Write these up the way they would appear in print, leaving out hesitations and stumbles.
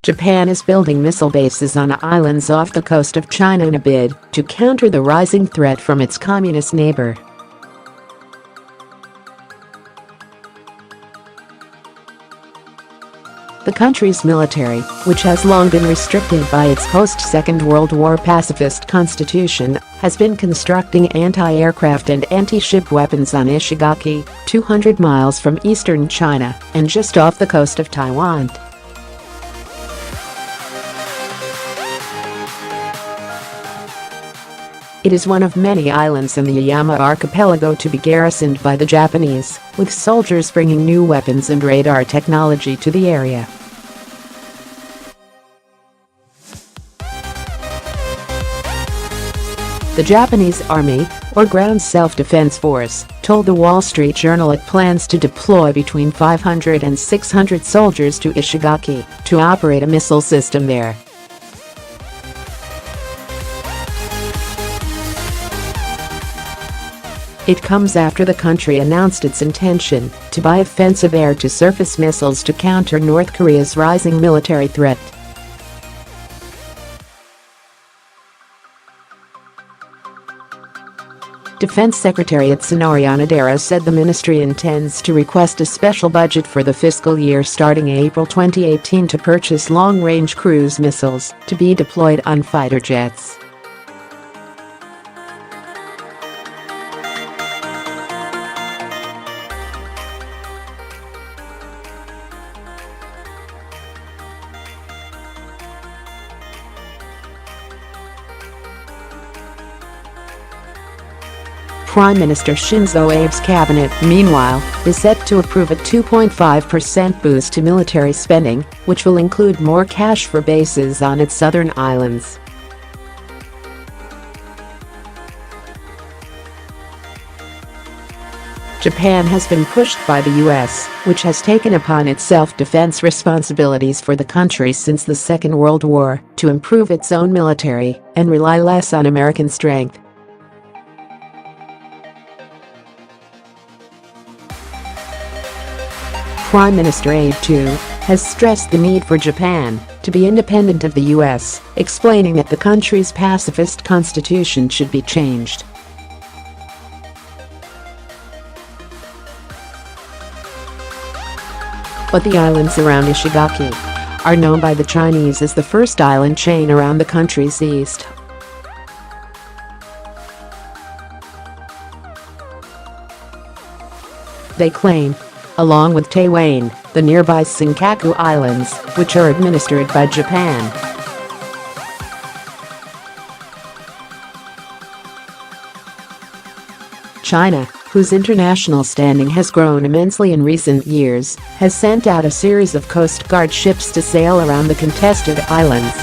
Japan is building missile bases on islands off the coast of China in a bid to counter the rising threat from its communist neighbor. The country's military, which has long been restricted by its post-Second World War pacifist constitution, has been constructing anti-aircraft and anti-ship weapons on Ishigaki, 200 miles from eastern China and just off the coast of Taiwan. It is one of many islands in the Yaeyama archipelago to be garrisoned by the Japanese, with soldiers bringing new weapons and radar technology to the area. The Japanese Army, or Ground Self-Defense Force, told the Wall Street Journal it plans to deploy between 500 and 600 soldiers to Ishigaki to operate a missile system there. It comes after the country announced its intention to buy offensive air-to-surface missiles to counter North Korea's rising military threat. Defense Secretary Itsunori Onodera said the ministry intends to request a special budget for the fiscal year starting April 2018 to purchase long-range cruise missiles to be deployed on fighter jets. Prime Minister Shinzo Abe's cabinet, meanwhile, is set to approve a 2.5% boost to military spending, which will include more cash for bases on its southern islands. Japan has been pushed by the US, which has taken upon itself defense responsibilities for the country since the Second World War, to improve its own military and rely less on American strength. Prime Minister Abe, too, has stressed the need for Japan to be independent of the US, explaining that the country's pacifist constitution should be changed. But the islands around Ishigaki are known by the Chinese as the first island chain around the country's east. They claim, along with Taiwan, the nearby Senkaku Islands, which are administered by Japan. China, whose international standing has grown immensely in recent years, has sent out a series of coastguard ships to sail around the contested islands.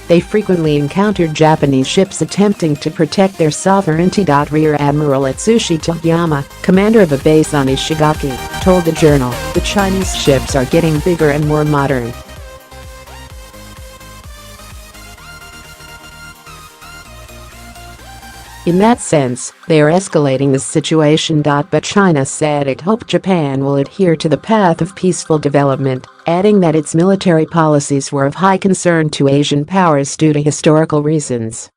They frequently encountered Japanese ships attempting to protect their sovereignty.Rear. Admiral Atsushi Tohyama, commander of a base on Ishigaki, told the journal, "The Chinese ships are getting bigger and more modern. In that sense, they are escalating the situation. But China said it hoped Japan will adhere to the path of peaceful development, adding that its military policies were of high concern to Asian powers due to historical reasons.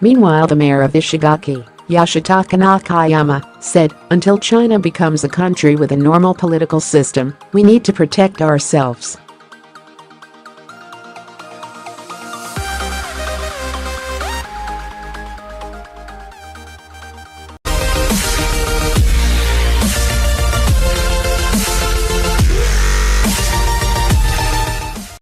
Meanwhile, the mayor of Ishigaki, Yoshitaka Nakayama, said, "Until China becomes a country with a normal political system, we need to protect ourselves."